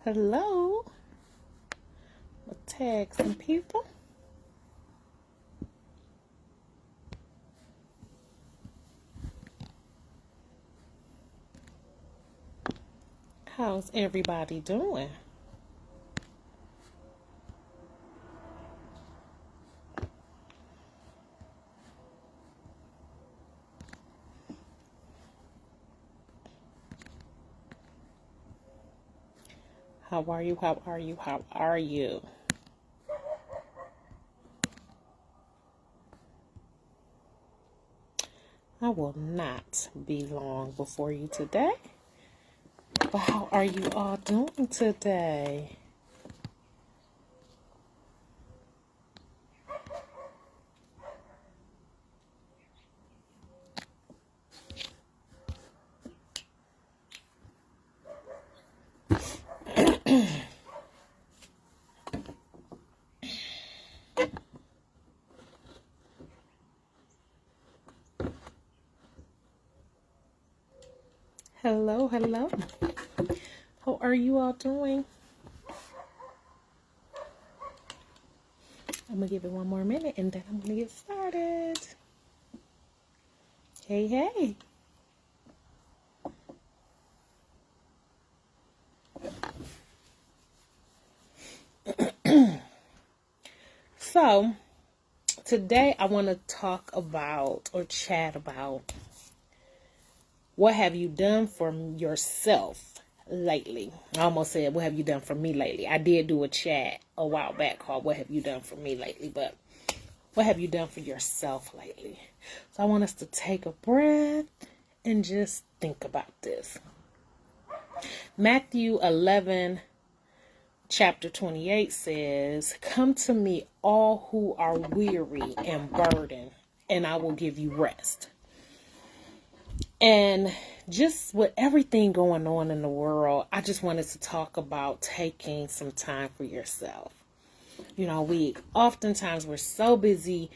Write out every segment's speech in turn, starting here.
Hello. We'll tag some people. How's everybody doing? How are you? How are you? How are you? I will not be long before you today. But how are you all doing today? Hello, hello. How are you all doing? I'm going to give it one more minute and then I'm going to get started. Hey, hey. So, today I want to talk about or chat about what have you done for yourself lately. I almost said, what have you done for me lately? I did do a chat a while back called, what have you done for me lately? But what have you done for yourself lately? So I want us to take a breath and just think about this. Matthew 11, chapter 28 says, "Come to me, all who are weary and burdened, and I will give you rest." And just with everything going on in the world, I just wanted to talk about taking some time for yourself. You know, oftentimes we're so busy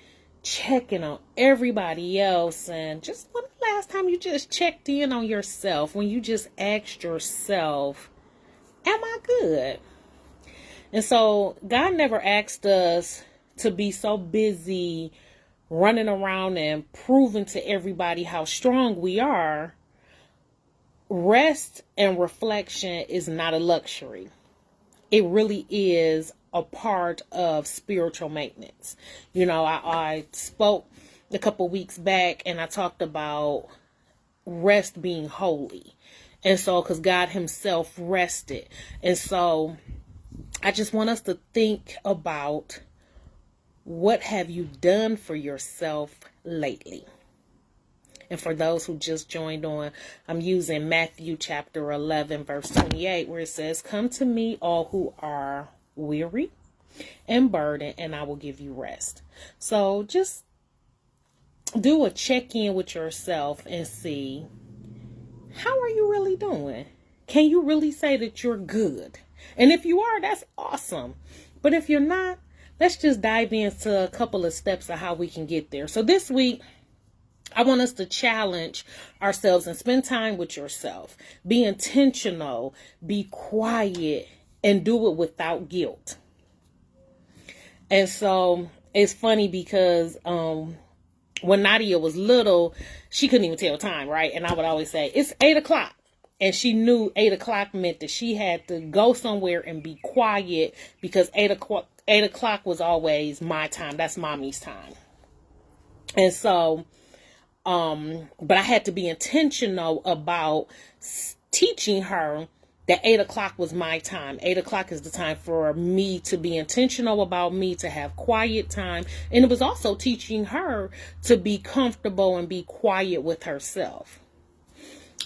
checking on everybody else. And just when the last time you just checked in on yourself, when you just asked yourself, am I good? And so God never asked us to be so busy running around and proving to everybody how strong we are. Rest and reflection is not a luxury. It really is a part of spiritual maintenance. You know, I spoke a couple weeks back and I talked about rest being holy. And so, because God himself rested. And so, I just want us to think about, what have you done for yourself lately? And for those who just joined on, I'm using Matthew chapter 11, verse 28, where it says, "Come to me, all who are weary and burdened, and I will give you rest." So just do a check-in with yourself and see, how are you really doing? Can you really say that you're good? And if you are, that's awesome. But if you're not, let's just dive into a couple of steps of how we can get there. So this week, I want us to challenge ourselves and spend time with yourself. Be intentional, be quiet, and do it without guilt. And so it's funny because when Nadia was little, she couldn't even tell time, right? And I would always say, it's 8 o'clock. And she knew 8 o'clock meant that she had to go somewhere and be quiet, because 8 o'clock was always my time. That's mommy's time. And so, but I had to be intentional about teaching her that 8 o'clock was my time. 8 o'clock is the time for me to be intentional about me, to have quiet time. And it was also teaching her to be comfortable and be quiet with herself.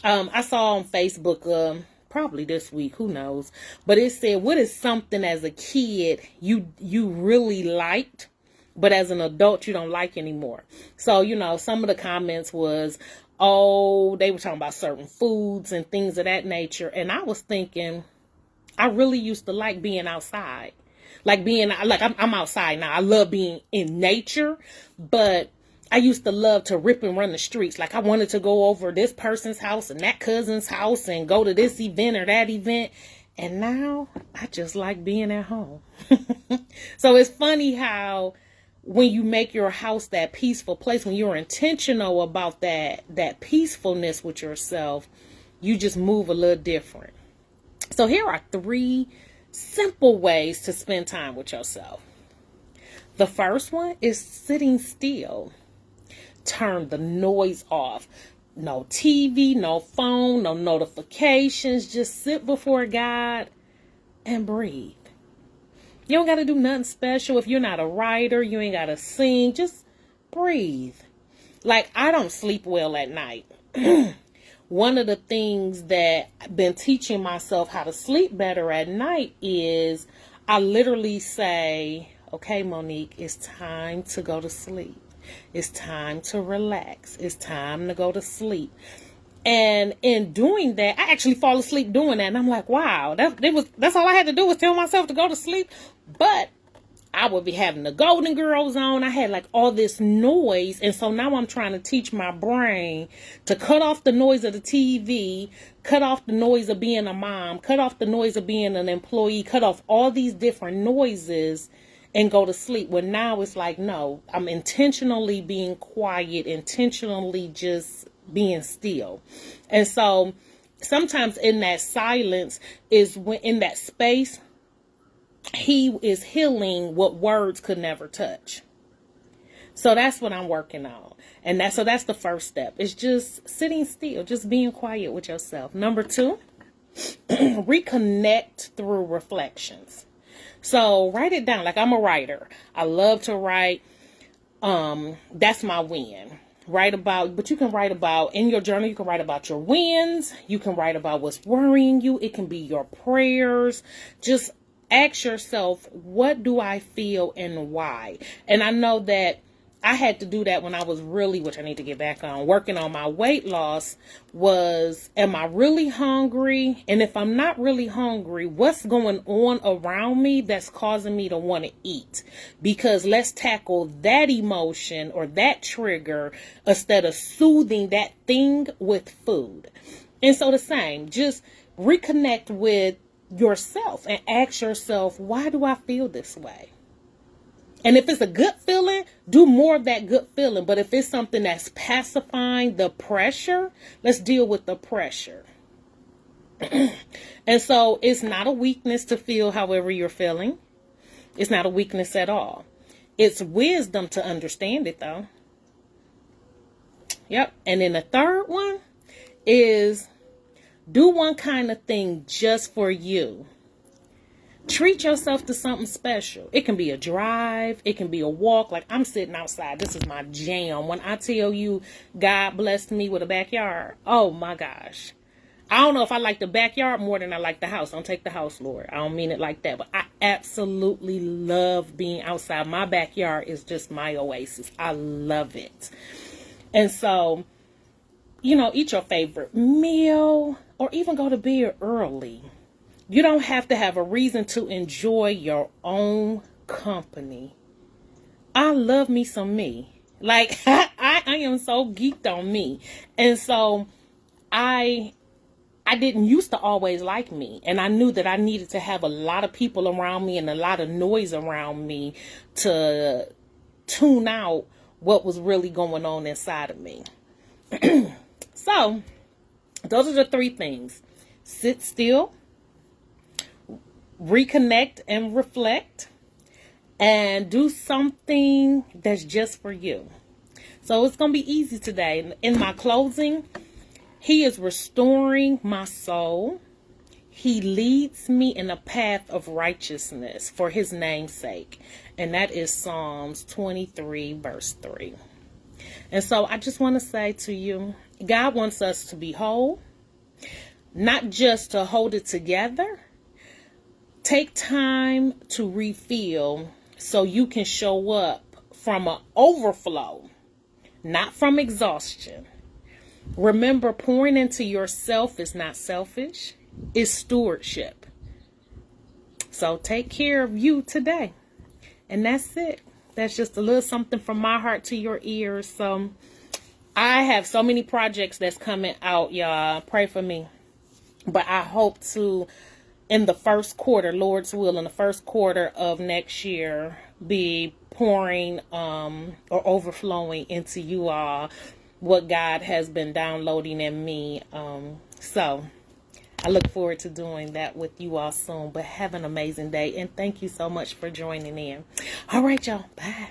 I saw on Facebook, probably this week, who knows, but it said, what is something as a kid you really liked, but as an adult you don't like anymore? So, you know, some of the comments was, oh, they were talking about certain foods and things of that nature. And I was thinking, I really used to like being outside. I'm outside now. I love being in nature, but I used to love to rip and run the streets. Like I wanted to go over this person's house and that cousin's house and go to this event or that event. And now I just like being at home. So it's funny how when you make your house that peaceful place, when you're intentional about that peacefulness with yourself, you just move a little different. So here are 3 simple ways to spend time with yourself. The first one is sitting still. Turn the noise off. No TV, no phone, no notifications. Just sit before God and breathe. You don't got to do nothing special. If you're not a writer, you ain't got to sing. Just breathe. Like, I don't sleep well at night. One of the things that I've been teaching myself how to sleep better at night is I literally say, okay, Monique, it's time to go to sleep. It's time to relax. It's time to go to sleep. And in doing that, I actually fall asleep doing that. And I'm like, wow, that's all I had to do was tell myself to go to sleep. But I would be having the Golden Girls on. I had like all this noise. And so now I'm trying to teach my brain to cut off the noise of the TV, cut off the noise of being a mom, cut off the noise of being an employee, cut off all these different noises and go to sleep. Well, now it's like, no, I'm intentionally being quiet, intentionally just being still. And so sometimes in that silence is when in that space, he is healing what words could never touch. So that's what I'm working on. And that's the first step. It's just sitting still, just being quiet with yourself. Number 2, reconnect through reflections. So write it down. Like, I'm a writer. I love to write. That's my win. But you can write about, in your journal, you can write about your wins. You can write about what's worrying you. It can be your prayers. Just ask yourself, what do I feel and why? And I know that I had to do that when I was really, which I need to get back on, working on my weight loss was, am I really hungry? And if I'm not really hungry, what's going on around me that's causing me to want to eat? Because let's tackle that emotion or that trigger instead of soothing that thing with food. And so the same, just reconnect with yourself and ask yourself, why do I feel this way? And if it's a good feeling, do more of that good feeling. But if it's something that's pacifying the pressure, let's deal with the pressure. And so it's not a weakness to feel however you're feeling. It's not a weakness at all. It's wisdom to understand it, though. Yep. And then the third one is do one kind of thing just for you. Treat yourself to something special. It can be a drive. It can be a walk. Like, I'm sitting outside. This is my jam. When I tell you God blessed me with a backyard, oh my gosh. I don't know if I like the backyard more than I like the house. Don't take the house, Lord. I don't mean it like that. But I absolutely love being outside. My backyard is just my oasis. I love it. And so, eat your favorite meal or even go to bed early. You don't have to have a reason to enjoy your own company. I love me some me. Like, I am so geeked on me. And so I didn't used to always like me. And I knew that I needed to have a lot of people around me and a lot of noise around me to tune out what was really going on inside of me. So those are the 3 things. Sit still. Reconnect and reflect, and do something that's just for you. So it's going to be easy today. In my closing, he is restoring my soul. He leads me in a path of righteousness for his name's sake. And that is Psalms 23, verse 3. And so I just want to say to you, God wants us to be whole, not just to hold it together. Take time to refill so you can show up from an overflow, not from exhaustion. Remember, pouring into yourself is not selfish. It's stewardship. So take care of you today. And that's it. that's just a little something from my heart to your ears. So I have so many projects that's coming out, y'all. Pray for me. But I hope to, in the first quarter, Lord's will, in the first quarter of next year, be pouring or overflowing into you all what God has been downloading in me. So I look forward to doing that with you all soon. But have an amazing day. And thank you so much for joining in. All right, y'all. Bye.